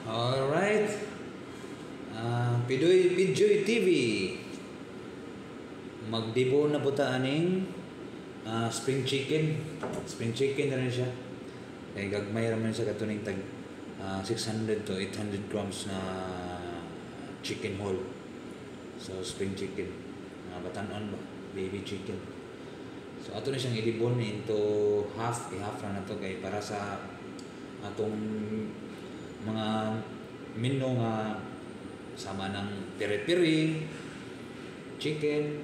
Alright. Pijoy TV. Magdibo na po ta aning spring chicken. Spring chicken na rin siya. Kaya gagmay raman siya katuning tag 600 to 800 grams na chicken whole. So spring chicken. Batanon ba? Baby chicken. So ato na siyang idibon into half. I-half na to kay para sa atong mga menu nga sama ng peri-peri, chicken,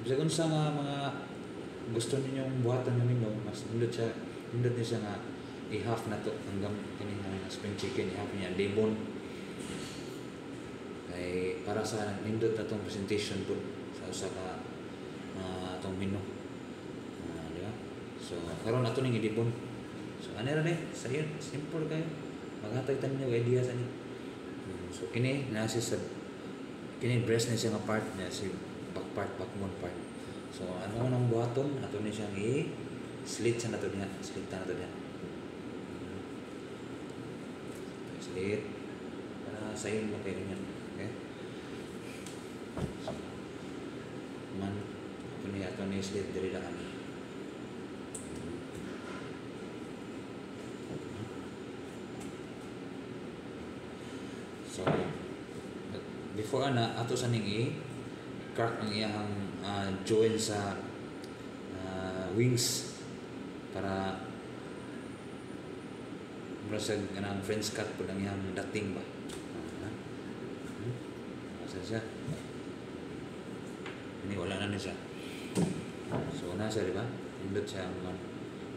bisagon sa nga mga gusto ninyong buhatan ng menu, mas nindot niya siya nga i-half na to hanggang kini nga spring chicken, i-half niya libon. Kay para sa nindot na tong presentation po sa usa ka atong menu. Di ba? So karon ato ning idibon. So ano ra ni? Sayo, simple kayo. Maghatag tayo ng idea sa ni. So kini nasi sa kini breast ni siya nga part na si back part, backbone part. So ano nang buhaton ato ni siyang i-slit sa nato niya, slit na nato niya. Slit para sayon mo kayo niyan. Okay? So, man ato ni slit diri lang ani. So, before ato sa ning i-crack ang iyang join sa wings para brasag kanang French cut po ang iyang dating ba. Asa siya? Ini wala na siya. So, nasa diba? Indot siya ang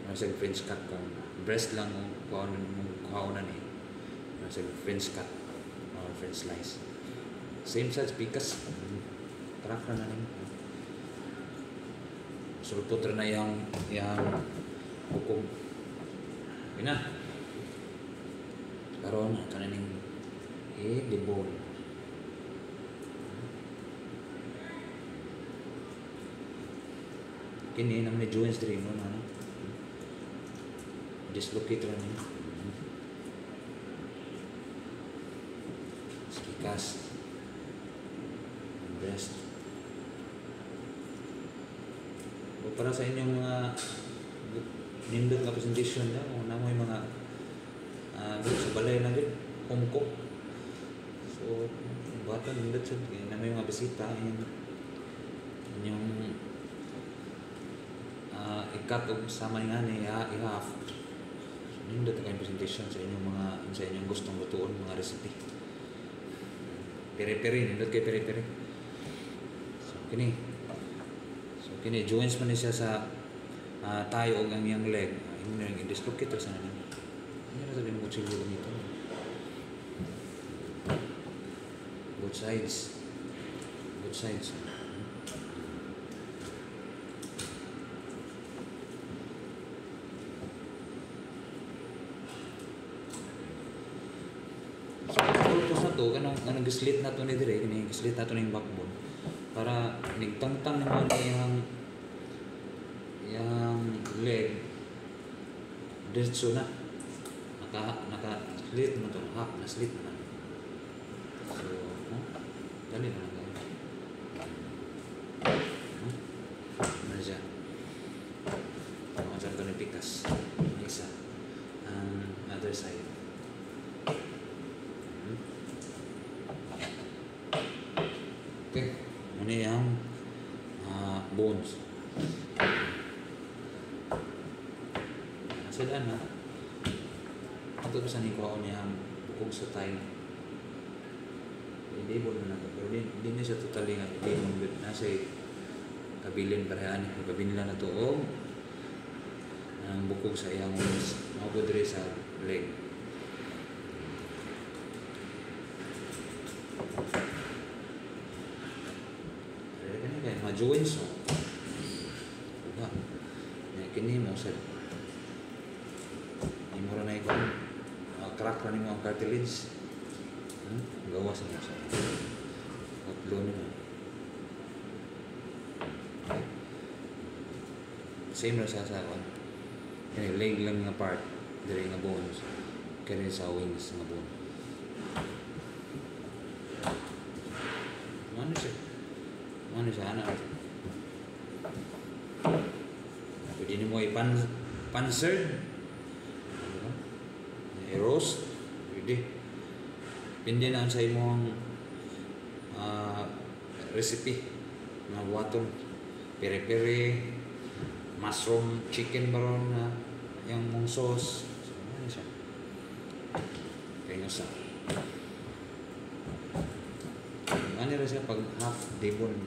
brasag French cut kung breast lang kung kuhaunan brasag French cut. French slice. Same size pikas. Crack na rin. Sulpot rin na yung bukog. Yun na. Karoon, ito na rin dibon. Kini naman ni joints rin mo. Dislocate rin rin. Cast breast. O para sa inyong mga nindot na presentation na kung namoy mga sa balay na din home cook. So bata nindot sa namoy mga bisita inyong i-cut o sama nga ni i-half. So nindot na presentation sa inyong gustong lutuon mga recipe. Peri-peri, nindot kay peri-peri. So kini joints man siya sa tayo og ang iyang leg. Imo nang i-dislocate sa nanin. Ano na sabi mo kutsilyo nito? Both sides. Both sides. To kanang gislit na to ni dire kini gislit na to ning backbone para nigtangtang naman yang leg diretso na naka slit mo to na slit na so dali na lang na siya sa to ni pikas isa ang other side. Okay, ano yung bones. Nasa daan na. Ito pa sa nikuha niyang bukog sa tayo. Hindi mo na ito. Pero hindi na siya totally nga. Hindi mo nasa kabilin parehani. Kabilin lang na ito. O ang bukog sa iyang bones. Makapudre sa leg. Joints diba? Kini mo sa imura na ikaw crack na mo ang cartilage gawas mo sa utlo nyo same na sa kini leg lang nga part diri nga bones kani sa wings nga bone Ano siya? Ano siya? Ano? Pwede mo i-pansered. Diba? I-roast. Pwede. Pindi na sa imong recipe. Mga buhaton. Pere-pere. Mushroom chicken baron na yung mong sauce. So, ano siya? Kaya sa ano rin siya pag half debon.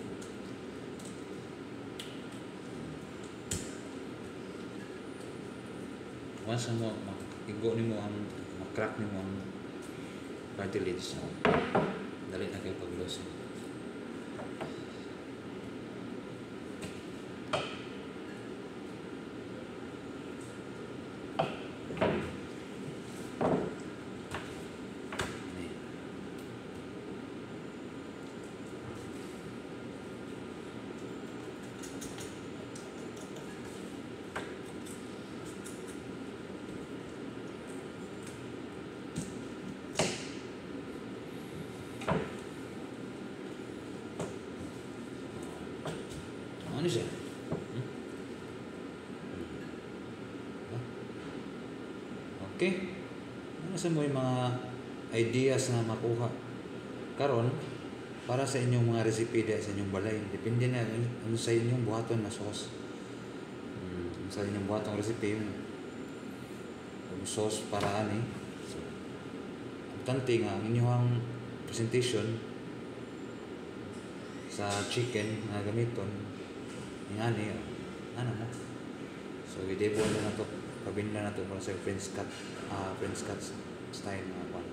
Once mo igo ni mo ang makrack ni mo ang cartilage, dali na kayo pag-lose. Ano siya? Okay. Ano sa mo yung mga ideas na makuha karon para sa inyong mga recipe sa inyong balay? Depende na ano sa inyong buhaton na sauce. Sa inyong buhatong recipe yung sauce para ani. So, importante nga ang inyong presentation sa chicken na gamiton ani ano mo. So i-debone na to, pabinda na to para sa French cut style na one.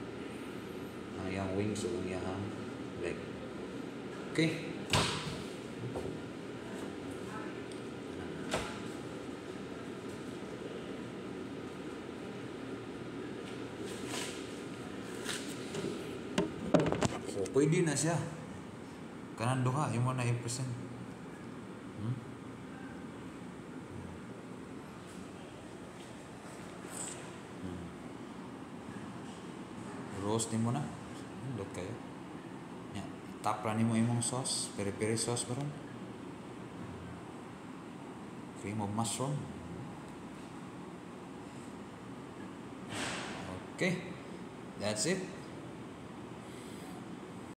Ang yang wings o ang yang leg. Okay. So pwede na siya. Kanan duha yung mo na i-present. Roast din mo na. Lot kayo. Yeah. Tapra ni mo imong sauce, peri-peri sauce baron. Cream of mushroom. Okay. That's it.